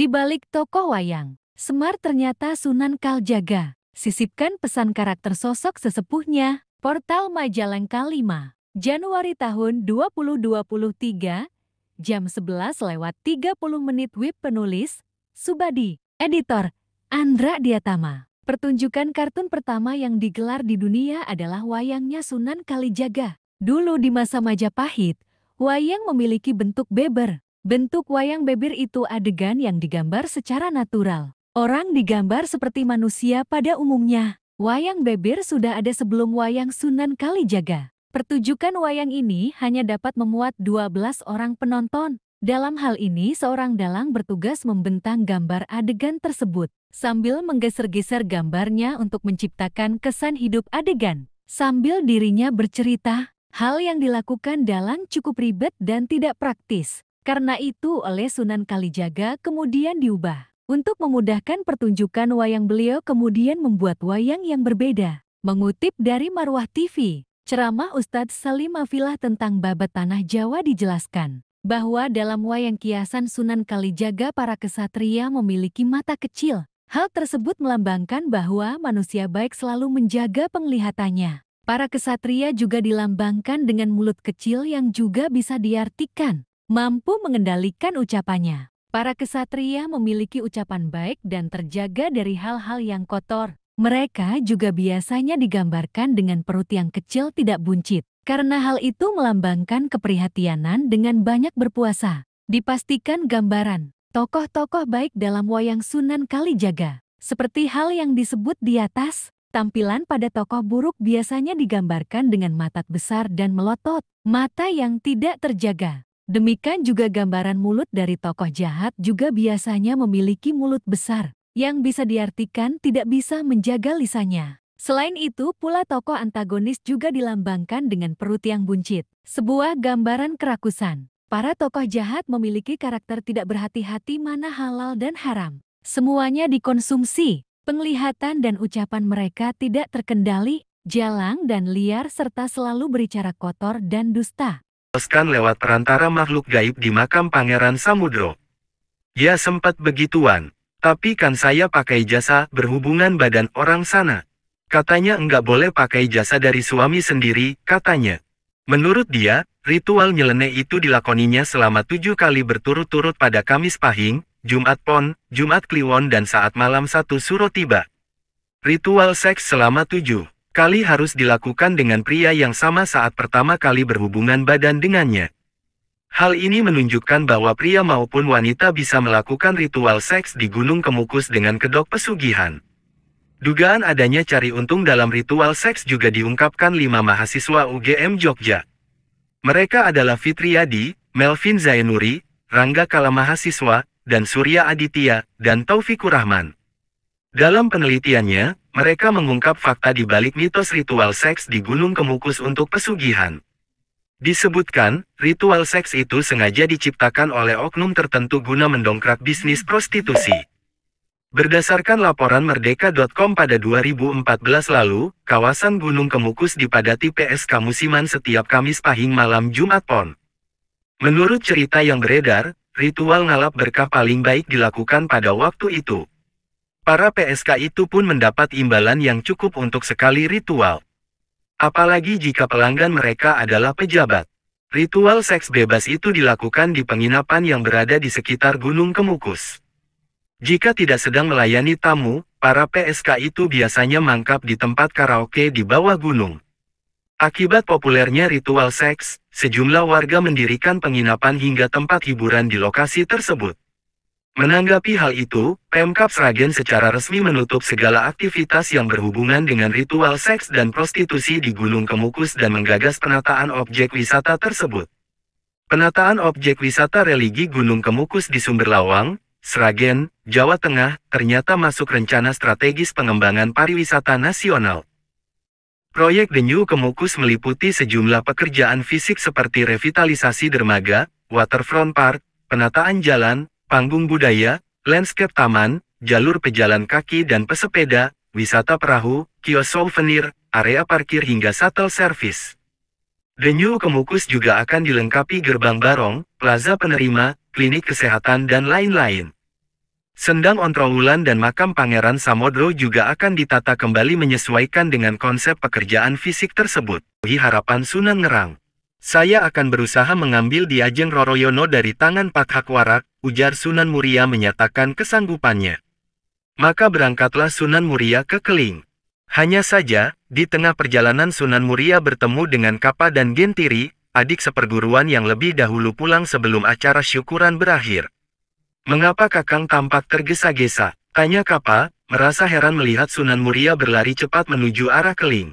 Di balik tokoh wayang, Semar ternyata Sunan Kalijaga. Sisipkan pesan karakter sosok sesepuhnya. Portal Majalengka 5, Januari tahun 2023, jam 11:30 WIB penulis, Subadi, editor, Andra Diatama. Pertunjukan kartun pertama yang digelar di dunia adalah wayangnya Sunan Kalijaga. Dulu di masa Majapahit, wayang memiliki bentuk beber. Bentuk wayang beber itu adegan yang digambar secara natural. Orang digambar seperti manusia pada umumnya. Wayang beber sudah ada sebelum wayang Sunan Kalijaga. Pertunjukan wayang ini hanya dapat memuat 12 orang penonton. Dalam hal ini seorang dalang bertugas membentang gambar adegan tersebut, sambil menggeser-geser gambarnya untuk menciptakan kesan hidup adegan. Sambil dirinya bercerita, hal yang dilakukan dalang cukup ribet dan tidak praktis. Karena itu oleh Sunan Kalijaga kemudian diubah. Untuk memudahkan pertunjukan wayang, beliau kemudian membuat wayang yang berbeda. Mengutip dari Marwah TV, ceramah Ustadz Salim Afilah tentang babat tanah Jawa dijelaskan bahwa dalam wayang kiasan Sunan Kalijaga para kesatria memiliki mata kecil. Hal tersebut melambangkan bahwa manusia baik selalu menjaga penglihatannya. Para kesatria juga dilambangkan dengan mulut kecil yang juga bisa diartikan mampu mengendalikan ucapannya. Para kesatria memiliki ucapan baik dan terjaga dari hal-hal yang kotor. Mereka juga biasanya digambarkan dengan perut yang kecil tidak buncit. Karena hal itu melambangkan keprihatinan dengan banyak berpuasa. Dipastikan gambaran tokoh-tokoh baik dalam wayang Sunan Kalijaga. Seperti hal yang disebut di atas, tampilan pada tokoh buruk biasanya digambarkan dengan mata besar dan melotot, mata yang tidak terjaga. Demikian juga gambaran mulut dari tokoh jahat juga biasanya memiliki mulut besar, yang bisa diartikan tidak bisa menjaga lisannya. Selain itu pula tokoh antagonis juga dilambangkan dengan perut yang buncit. Sebuah gambaran kerakusan. Para tokoh jahat memiliki karakter tidak berhati-hati mana halal dan haram. Semuanya dikonsumsi. Penglihatan dan ucapan mereka tidak terkendali, jalang dan liar serta selalu berbicara kotor dan dusta. Lewat perantara makhluk gaib di makam Pangeran Samudro. Ya sempat begituan, tapi kan saya pakai jasa berhubungan badan orang sana. Katanya enggak boleh pakai jasa dari suami sendiri, katanya. Menurut dia, ritual nyeleneh itu dilakoninya selama 7 kali berturut-turut pada Kamis Pahing, Jumat Pon, Jumat Kliwon dan saat malam 1 Suro tiba. Ritual seks selama 7 kali harus dilakukan dengan pria yang sama saat pertama kali berhubungan badan dengannya. Hal ini menunjukkan bahwa pria maupun wanita bisa melakukan ritual seks di Gunung Kemukus dengan kedok pesugihan. Dugaan adanya cari untung dalam ritual seks juga diungkapkan 5 mahasiswa UGM Jogja. Mereka adalah Fitriadi, Melvin Zainuri, Rangga Kala mahasiswa, dan Surya Aditya, dan Taufikur Rahman. Dalam penelitiannya, mereka mengungkap fakta di balik mitos ritual seks di Gunung Kemukus untuk pesugihan. Disebutkan, ritual seks itu sengaja diciptakan oleh oknum tertentu guna mendongkrak bisnis prostitusi. Berdasarkan laporan Merdeka.com pada 2014 lalu, kawasan Gunung Kemukus dipadati PSK musiman setiap Kamis Pahing malam Jumat Pon. Menurut cerita yang beredar, ritual ngalap berkah paling baik dilakukan pada waktu itu. Para PSK itu pun mendapat imbalan yang cukup untuk sekali ritual. Apalagi jika pelanggan mereka adalah pejabat. Ritual seks bebas itu dilakukan di penginapan yang berada di sekitar Gunung Kemukus. Jika tidak sedang melayani tamu, para PSK itu biasanya mangkap di tempat karaoke di bawah gunung. Akibat populernya ritual seks, sejumlah warga mendirikan penginapan hingga tempat hiburan di lokasi tersebut. Menanggapi hal itu, Pemkab Sragen secara resmi menutup segala aktivitas yang berhubungan dengan ritual seks dan prostitusi di Gunung Kemukus dan menggagas penataan objek wisata tersebut. Penataan objek wisata religi Gunung Kemukus di Sumberlawang, Sragen, Jawa Tengah, ternyata masuk rencana strategis pengembangan pariwisata nasional. Proyek The New Kemukus meliputi sejumlah pekerjaan fisik seperti revitalisasi dermaga, waterfront park, penataan jalan, panggung budaya, landscape taman, jalur pejalan kaki dan pesepeda, wisata perahu, kios souvenir, area parkir hingga shuttle service. The New Kemukus juga akan dilengkapi gerbang barong, plaza penerima, klinik kesehatan dan lain-lain. Sendang Ontrowulan dan makam Pangeran Samodro juga akan ditata kembali menyesuaikan dengan konsep pekerjaan fisik tersebut. Harapan Sunan Ngerang. Saya akan berusaha mengambil Diajeng Roroyono dari tangan Pathakwarak, ujar Sunan Muria menyatakan kesanggupannya. Maka berangkatlah Sunan Muria ke Keling. Hanya saja, di tengah perjalanan Sunan Muria bertemu dengan Kapa dan Gentiri, adik seperguruan yang lebih dahulu pulang sebelum acara syukuran berakhir. "Mengapa Kakang tampak tergesa-gesa?" tanya Kapa, merasa heran melihat Sunan Muria berlari cepat menuju arah Keling.